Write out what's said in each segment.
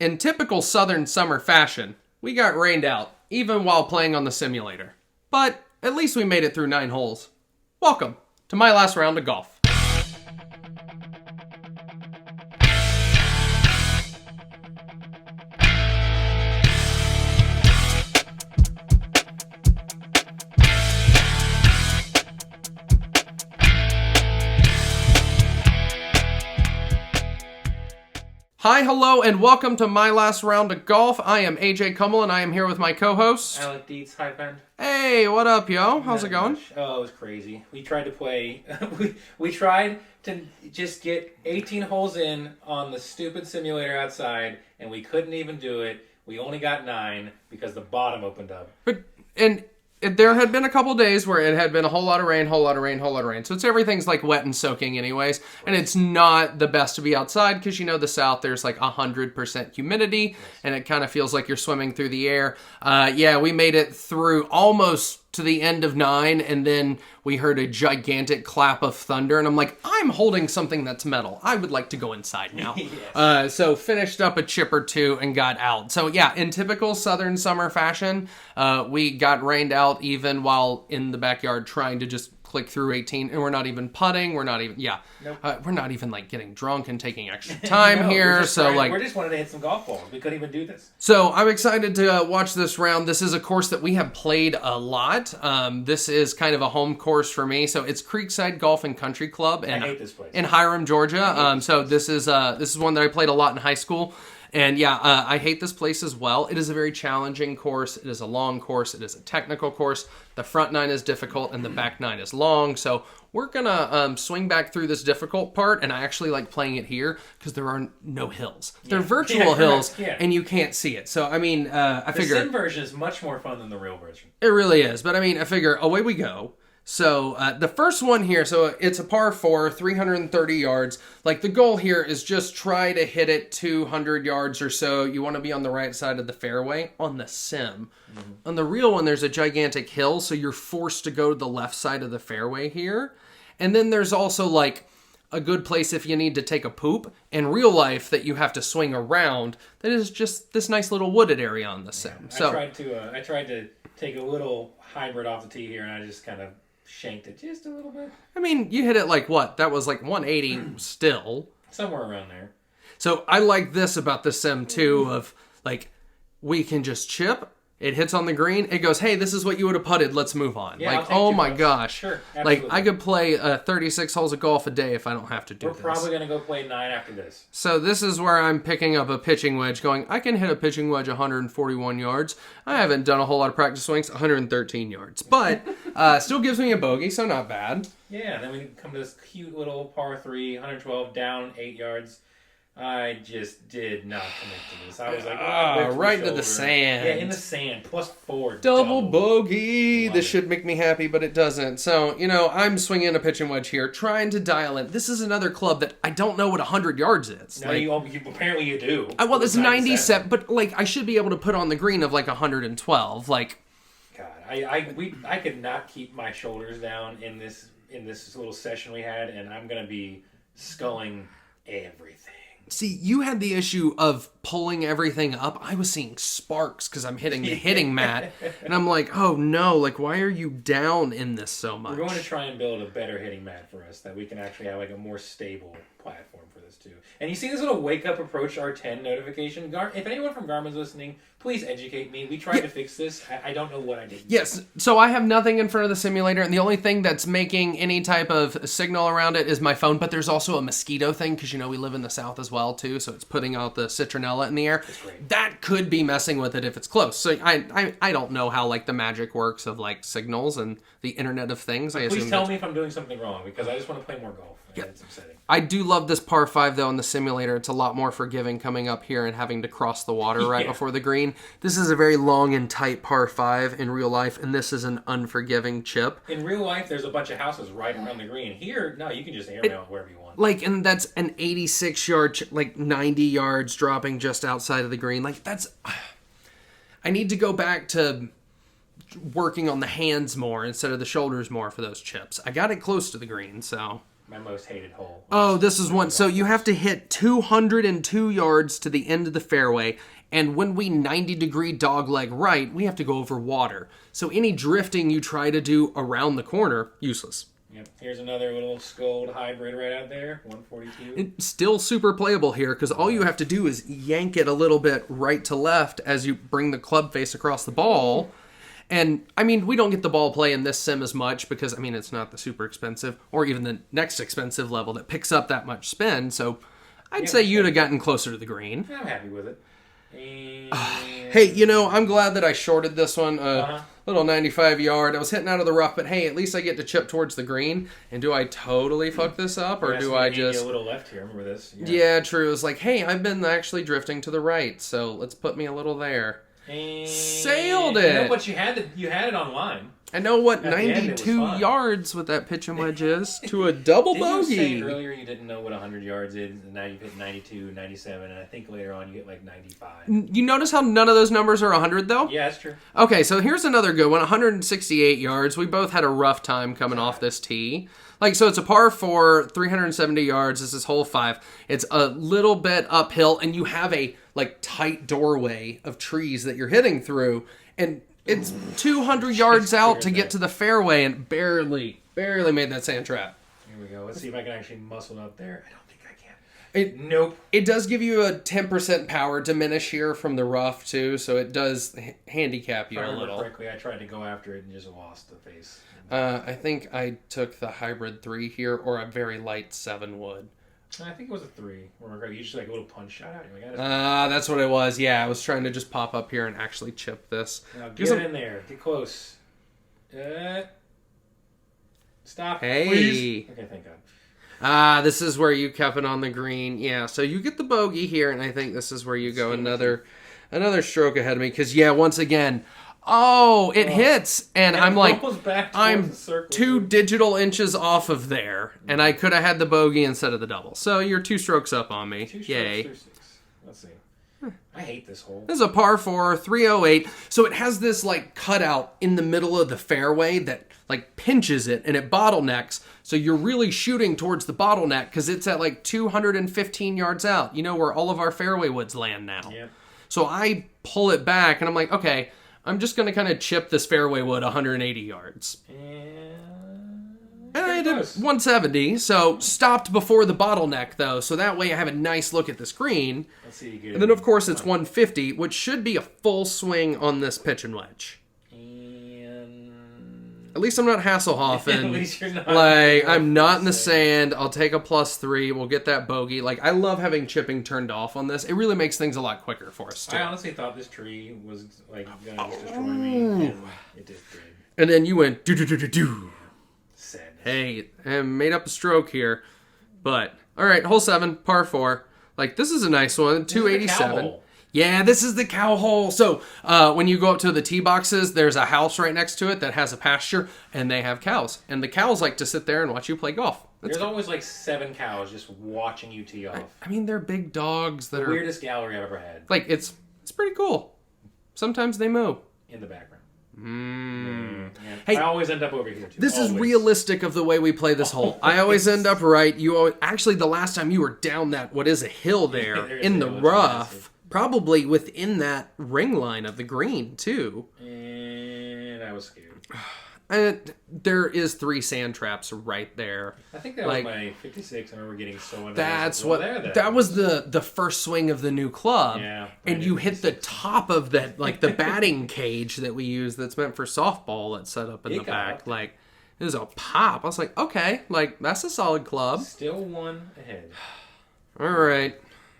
In typical southern summer fashion, we got rained out, even while playing on the simulator. But at least we made it through 9 holes. Welcome to my last round of golf. Hi, hello, and welcome to my last round of golf. I am AJ Kummel, and I am here with my co-host Alec Dietz. Hi, Ben. Hey, what up, yo? How's it going? Oh, it was crazy. We tried to play. we tried to just get 18 holes in on the stupid simulator outside, and we couldn't even do it. We only got 9 because the bottom opened up. There had been a couple days where it had been a whole lot of rain. So everything's like wet and soaking anyways. And it's not the best to be outside because, you know, the South, there's like 100% humidity. And it kind of feels like you're swimming through the air. We made it through almost to the end of 9. And then we heard a gigantic clap of thunder. And I'm like, I'm holding something that's metal. I would like to go inside now. Yes. So finished up a chip or two and got out. So yeah, in typical southern summer fashion, we got rained out even while in the backyard trying to just click through 18, and we're not even putting. We're not even, we're not even like getting drunk and taking extra time here. We just wanted to hit some golf balls. We couldn't even do this. So I'm excited to watch this round. This is a course that we have played a lot. This is kind of a home course for me. So it's Creekside Golf Country Club, and I hate this place. In Hiram, Georgia. This is one that I played a lot in high school. And I hate this place as well. It is a very challenging course. It is a long course. It is a technical course. The front 9 is difficult and the back 9 is long. So we're going to swing back through this difficult part. And I actually like playing it here because there are no hills. They're virtual hills and you can't see it. So, I mean, I figure... The sim version is much more fun than the real version. It really is. But, I mean, I figure away we go. So the first one here, so it's a par 4, 330 yards. Like the goal here is just try to hit it 200 yards or so. You want to be on the right side of the fairway on the sim. Mm-hmm. On the real one, there's a gigantic hill, so you're forced to go to the left side of the fairway here. And then there's also like a good place if you need to take a poop. In real life that you have to swing around, that is just this nice little wooded area on the sim. Yeah, I tried to take a little hybrid off the tee here, and I just kind of shanked it just a little bit. I mean, you hit it like what? That was like 180 still. Somewhere around there. So I like this about the sim too, of like, we can just chip, it hits on the green, it goes, hey, this is what you would have putted, let's move on. Yeah, like, oh my gosh. Sure, absolutely. Like, I could play 36 holes of golf a day if I don't have to do this. We're probably going to go play 9 after this. So this is where I'm picking up a pitching wedge going, I can hit a pitching wedge 141 yards. I haven't done a whole lot of practice swings, 113 yards. But still gives me a bogey, so not bad. Yeah, then we come to this cute little par 3, 112, down 8 yards. I just did not commit to this. I was like, right into the sand. Yeah, in the sand. +4. Double bogey. This should make me happy, but it doesn't. So, you know, I'm swinging a pitching wedge here, trying to dial in. This is another club that I don't know what 100 yards is. No, apparently you do. Well, it's 97, but like I should be able to put on the green of like 112. Like, God, I could not keep my shoulders down in this little session we had, and I'm gonna be sculling everything. See, you had the issue of pulling everything up. I was seeing sparks because I'm hitting the hitting mat. And I'm like, oh no, like why are you down in this so much? We're going to try and build a better hitting mat for us that we can actually have like a more stable platform for this too. And you see this little wake up approach R10 notification? If anyone from Garmin's listening, please educate me. We tried to fix this. I don't know what I did. Yes, so I have nothing in front of the simulator, and the only thing that's making any type of signal around it is my phone, but there's also a mosquito thing, because, you know, we live in the South as well, too, so it's putting out the citronella in the air. That's great. That could be messing with it if it's close. So I don't know how, like, the magic works of, like, signals and the Internet of Things. Please tell me if I'm doing something wrong, because I just want to play more golf. Yeah. It's upsetting. I do love this par 5, though, in the simulator. It's a lot more forgiving coming up here and having to cross the water right before the green. This is a very long and tight par 5 in real life, and this is an unforgiving chip. In real life, there's a bunch of houses right around the green. Here, no, you can just airmail it wherever you want. Like, and that's an 86-yard, like 90 yards dropping just outside of the green. Like, that's... I need to go back to working on the hands more instead of the shoulders more for those chips. I got it close to the green, so... My most hated hole. Oh, this is one. So you have to hit 202 yards to the end of the fairway. And when we 90-degree dogleg right, we have to go over water. So any drifting you try to do around the corner, useless. Yep. Here's another little Scold hybrid right out there, 142. It's still super playable here because all you have to do is yank it a little bit right to left as you bring the club face across the ball. And, I mean, we don't get the ball play in this sim as much because, I mean, it's not the super expensive or even the next expensive level that picks up that much spin. So I'd say you'd have gotten closer to the green. I'm happy with it. And... Hey, you know, I'm glad that I shorted this one. Little 95 yard. I was hitting out of the rough, but hey, at least I get to chip towards the green. And do I totally fuck this up, or do I just... a little left here. Remember this? Yeah, true. It's like, hey, I've been actually drifting to the right, so let's put me a little there. And... Sailed it. You know what? You had it online. I know what At the end, 92 yards with that pitch and wedge is to a double bogey. You say earlier you didn't know what 100 yards is, and now you've hit 92, 97, and I think later on you hit like 95. You notice how none of those numbers are 100, though? Yeah, that's true. Okay, so here's another good one, 168 yards. We both had a rough time coming off this tee. Like, so it's a par 4, 370 yards. This is hole 5. It's a little bit uphill, and you have a, like, tight doorway of trees that you're hitting through, and it's 200 yards out to get to the fairway, and barely made that sand trap. Here we go. Let's see if I can actually muscle up there. I don't think I can. Nope. It does give you a 10% power diminish here from the rough, too, so it does handicap you a little. Correctly, I tried to go after it and just lost the face. I think I took the hybrid 3 here, or a very light 7 wood. I think it was a 3. You just like a little punch shot out. That's what it was. Yeah, I was trying to just pop up here and actually chip this. Now get in there. Get close. Stop. Hey. Please. Okay, thank God. This is where you kept it on the green. Yeah, so you get the bogey here, and I think this is where you go another stroke ahead of me. Because, yeah, once again... Oh, it hits, and I'm like, I'm 2 digital inches off of there, and I could have had the bogey instead of the double. So you're 2 strokes up on me. 2 strokes, Yay. 6. Let's see. I hate this hole. This is a par 4, 308. So it has this like cutout in the middle of the fairway that like pinches it, and it bottlenecks. So you're really shooting towards the bottleneck because it's at like 215 yards out. You know where all of our fairway woods land now. Yep. So I pull it back, and I'm like, okay, I'm just going to kind of chip this fairway wood 180 yards. And I did 170, so stopped before the bottleneck, though, so that way I have a nice look at the screen. Let's see you get and then, of course, it's 150, which should be a full swing on this pitch and wedge. At least I'm not Hasselhoffen. At least you're not. Like, I'm not in the sand. I'll take a +3. We'll get that bogey. Like, I love having chipping turned off on this. It really makes things a lot quicker for us, too. I honestly thought this tree was, like, going to just destroy me, and it did good. And then you went do-do-do-do-do. Sadness. Hey, I made up a stroke here. But, all right, hole 7, par 4. Like, this is a nice one. 287. Yeah, this is the cow hole. So when you go up to the tee boxes, there's a house right next to it that has a pasture, and they have cows. And the cows like to sit there and watch you play golf. There's always like 7 cows just watching you tee off. I mean, they're big dogs that are... weirdest gallery I've ever had. Like, it's pretty cool. Sometimes they moo. In the background. Yeah. Hey, I always end up over here, too. This is realistic of the way we play this hole. I always end up right. Actually, the last time you were down that, what is a hill there, in the rough... Probably within that ring line of the green, too. And I was scared. There is 3 sand traps right there. I think that was my 56. I remember getting so under. That was the first swing of the new club. Yeah. And you hit the top of that, like the batting cage that we use that's meant for softball that's set up in the back. Like, it was a pop. I was like, okay, like, that's a solid club. Still 1 ahead. All right.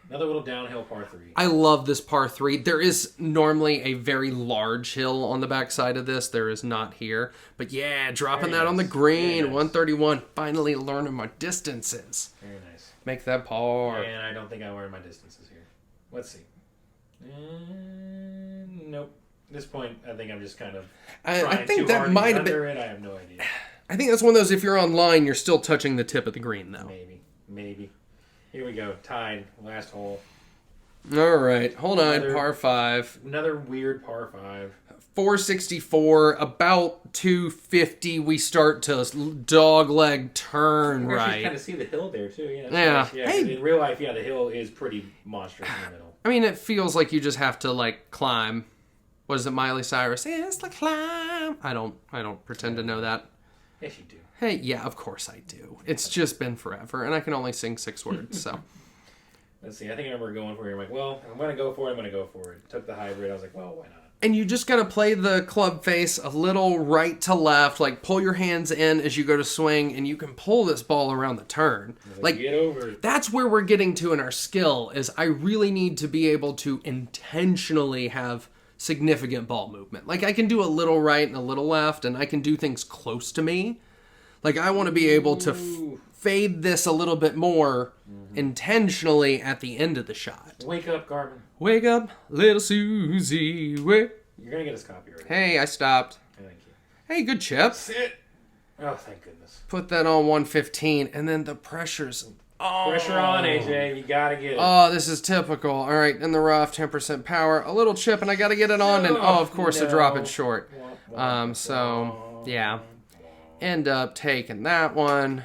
Another little downhill par 3. I love this par 3. There is normally a very large hill on the backside of this. There is not here. But yeah, dropping that on the green. Nice. 131. Finally learning my distances. Very nice. Make that par. And I don't think I learned my distances here. Let's see. Nope. At this point, I think I'm just kind of trying too hard to get under it. I have no idea. I think that's one of those, if you're online, you're still touching the tip of the green, though. Maybe. Here we go. Tied. Last hole. All right. Hold on. Par 5. Another weird par 5. 464, about 250, we start to dog leg turn You right. kind of see the hill there too. Yeah. Yeah. Nice. Yeah. Hey. In real life, the hill is pretty monstrous in the middle. I mean, it feels like you just have to like climb. What is it, Miley Cyrus? It's the climb. I don't pretend to know that. Yes, you do. Hey, yeah, of course I do. It's just been forever, and I can only sing 6 words, so. Let's see. I think I remember going for it. I'm like, well, I'm going to go for it. Took the hybrid. I was like, well, why not? And you just got to play the club face a little right to left, like pull your hands in as you go to swing, and you can pull this ball around the turn. Like, get over it. That's where we're getting to in our skill, is I really need to be able to intentionally have significant ball movement. Like, I can do a little right and a little left, and I can do things close to me. Like, I want to be able to fade this a little bit more intentionally at the end of the shot. Wake up, Garmin. Wake up, little Susie, wake. You're going to get us copyrighted. Hey, I stopped. Thank you. Hey, good chip. Sit. Oh, thank goodness. Put that on 115, and then the pressure's... Oh. Pressure on, AJ. You got to get it. Oh, this is typical. All right, in the rough, 10% power, a little chip, and I got to get it on, and of course, I drop it short. So, yeah. End up taking that one.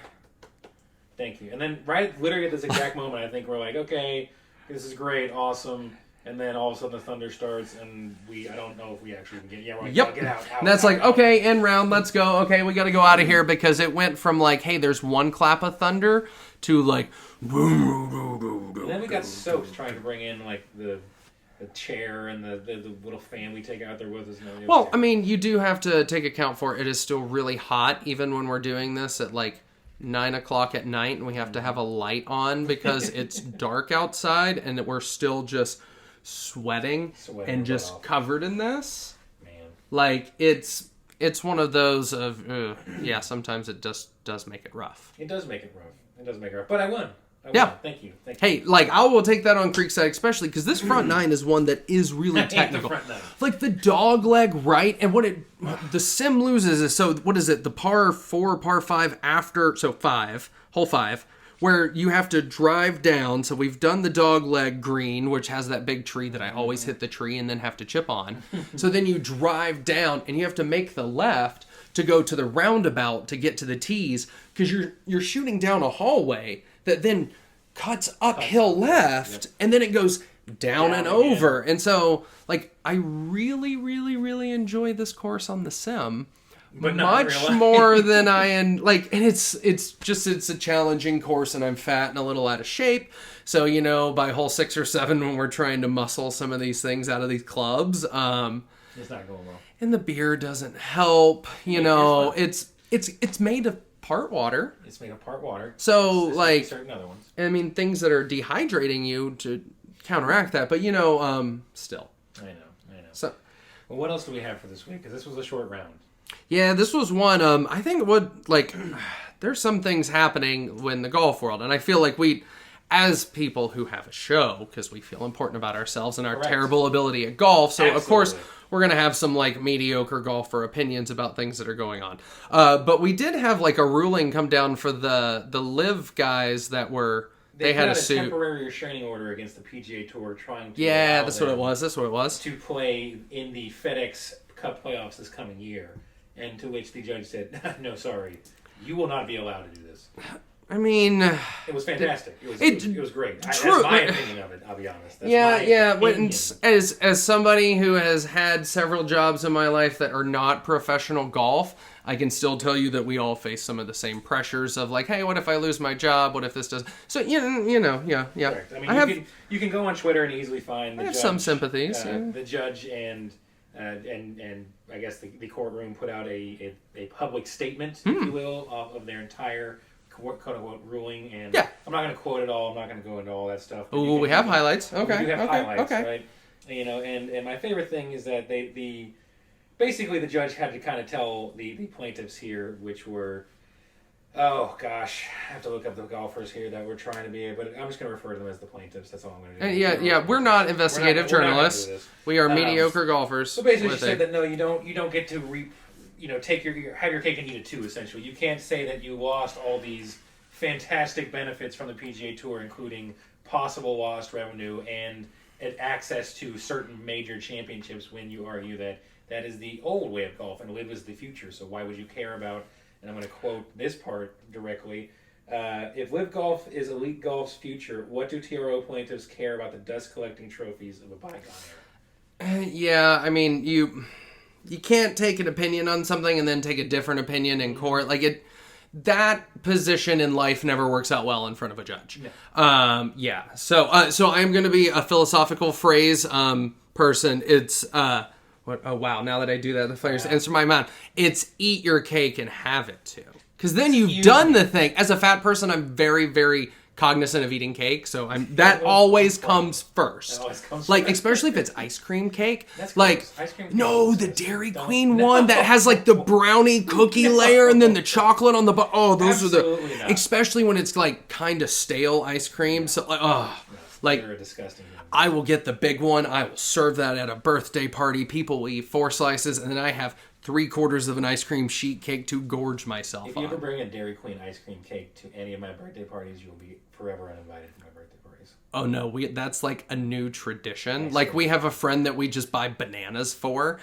Thank you. And then literally at this exact moment, I think we're like, okay, this is great, awesome. And then all of a sudden the thunder starts, and I don't know if we actually can get. Yeah, we're like, yep. Get out. And that's out. Okay, end round, let's go. Okay, we got to go out of here, because it went from like, hey, there's one clap of thunder to like. And then we got soaked trying to bring in like the chair and the little fan we take out there with us. Well, I mean, you do have to take account for it is still really hot, even when we're doing this at like 9 o'clock at night, and we have to have a light on because it's dark outside, and we're still just sweating and just covered in this. Man, like it's one of those of yeah. Sometimes it just does make it rough. It does make it rough. But I won. Yeah. Thank you. Hey, like, I will take that on Creekside, especially because this front nine is one that is really technical. Like, the dog leg right, and the sim loses is, so, what is it, the par 4, par 5 after, so 5, hole 5, where you have to drive down, so we've done the dog leg green, which has that big tree that I always hit the tree and then have to chip on. So then you drive down, and you have to make the left to go to the roundabout to get to the tees, because you're shooting down a hallway that then cuts uphill left, and then it goes down and over. And so, like, I really, really, really enjoy this course on the sim. But much more than and it's a challenging course, and I'm fat and a little out of shape. So, by hole 6 or 7, when we're trying to muscle some of these things out of these clubs, it's not going well. And the beer doesn't help. It's made of part water. It's made of part water. So, like certain other ones. I mean, things that are dehydrating you to counteract that. But, still. I know. So, well, what else do we have for this week? Because this was a short round. Yeah, this was one. I think there's some things happening in the golf world. And I feel like as people who have a show, because we feel important about ourselves and our terrible ability at golf. So, Absolutely. Of course, we're going to have some mediocre golfer opinions about things that are going on. But we did have a ruling come down for the live guys that were... They had a suit. Temporary restraining order against the PGA Tour trying to... Yeah, that's what it was. To play in the FedEx Cup playoffs this coming year. And to which the judge said, no, sorry, you will not be allowed to do this. I mean... It was fantastic. It was great. True. That's my opinion of it, I'll be honest. As somebody who has had several jobs in my life that are not professional golf, I can still tell you that we all face some of the same pressures of hey, what if I lose my job? What if this does... So, yeah. Correct. I mean, you can go on Twitter and easily find I have some sympathies. The judge and I guess the courtroom put out a public statement, if you will, of their entire quote-unquote ruling. And I'm not going to quote it all. I'm not going to go into all that stuff. Oh, we have highlights. Okay. We do have highlights, right? And my favorite thing is that basically the judge had to kind of tell the plaintiffs here, which were... Oh, gosh. I have to look up the golfers here that we're trying to be, but I'm just going to refer to them as the plaintiffs. That's all I'm going to do. We're not investigative journalists. We are mediocre golfers. So basically she said that, no, you don't get to have your cake and eat it too, essentially. You can't say that you lost all these fantastic benefits from the PGA Tour, including possible lost revenue and access to certain major championships when you argue that that is the old way of golf, and live is the future. So why would you care about, and I'm going to quote this part directly, if live golf is elite golf's future, what do TRO plaintiffs care about the dust-collecting trophies of a bygone era? Yeah, I mean, you can't take an opinion on something and then take a different opinion in court. Like, that position in life never works out well in front of a judge. No. Yeah. So I'm going to be a philosophical phrase person. It's oh wow! Now that I do that, the flares enter my mouth. It's eat your cake and have it too. Because then you've done the thing. As a fat person, I'm very, very cognizant of eating cake, so that always comes first. That always comes like, first. Especially if it's ice cream cake. That's like, ice cream cake. No, the Dairy Queen one that has like the brownie cookie layer and then the chocolate on the bottom. Oh, those Absolutely are the... Not. Especially when it's like kind of stale ice cream. Yeah. So like, like, you're disgusting. I will get the big one. I will serve that at a birthday party. People will eat 4 slices, and then I have 3/4 of an ice cream sheet cake to gorge myself on. If you ever bring a Dairy Queen ice cream cake to any of my birthday parties, you'll be forever uninvited to my birthday parties. Oh no, that's like a new tradition. Like we have a friend that we just buy bananas for.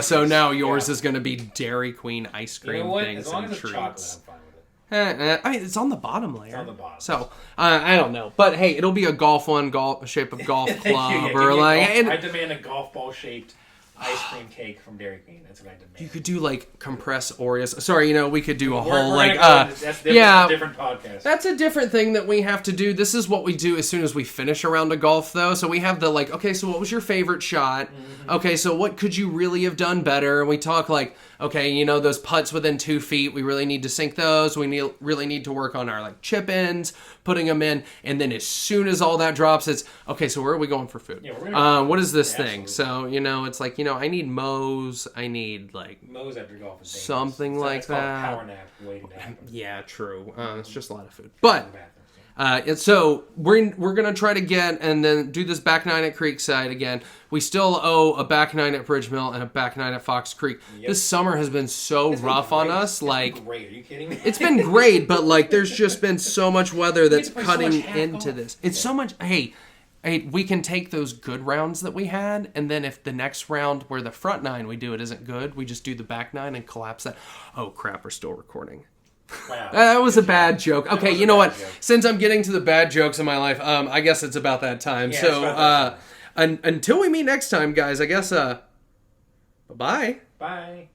So now yours is going to be Dairy Queen ice cream things and treats. Chocolate, I'm fine with it. I mean, it's on the bottom layer. It's on the bottom. So I don't know, but hey, it'll be a golf one, shape of golf club, or like. I demand a golf ball shaped ice cream cake from Dairy Queen. That's what I demand. You could do like compressed Oreos. Sorry, we could do a whole like that's different podcast. That's a different thing that we have to do. This is what we do as soon as we finish a round of golf though. So we have the like, okay, so what was your favorite shot? Mm-hmm. Okay, so what could you really have done better? And we talk like, okay, those putts within 2 feet, we really need to sink those. We really need to work on our like chip ins, putting them in, and then as soon as all that drops, it's okay. So where are we going for food? Yeah, what is this thing? So it's like I need Moe's. I need like Moe's after golf is something like that. Power nap waiting to happen. Yeah, true. It's just a lot of food, but. And so we're gonna try to get and then do this back 9 at Creekside again. We still owe a back 9 at Bridge Mill and a back 9 at Fox Creek. Yep. This summer has been rough on us. Like, great. Are you kidding me? It's been great, but like there's just been so much weather that's cutting into this. It's so much. Hey, we can take those good rounds that we had, and then if the next round where the front 9 we do it isn't good, we just do the back 9 and collapse that. Oh crap, we're still recording. Wow. That was a bad joke. Okay, you know what? Joke. Since I'm getting to the bad jokes in my life, I guess it's about that time. Yeah, so, until we meet next time, guys, I guess, bye-bye. Bye.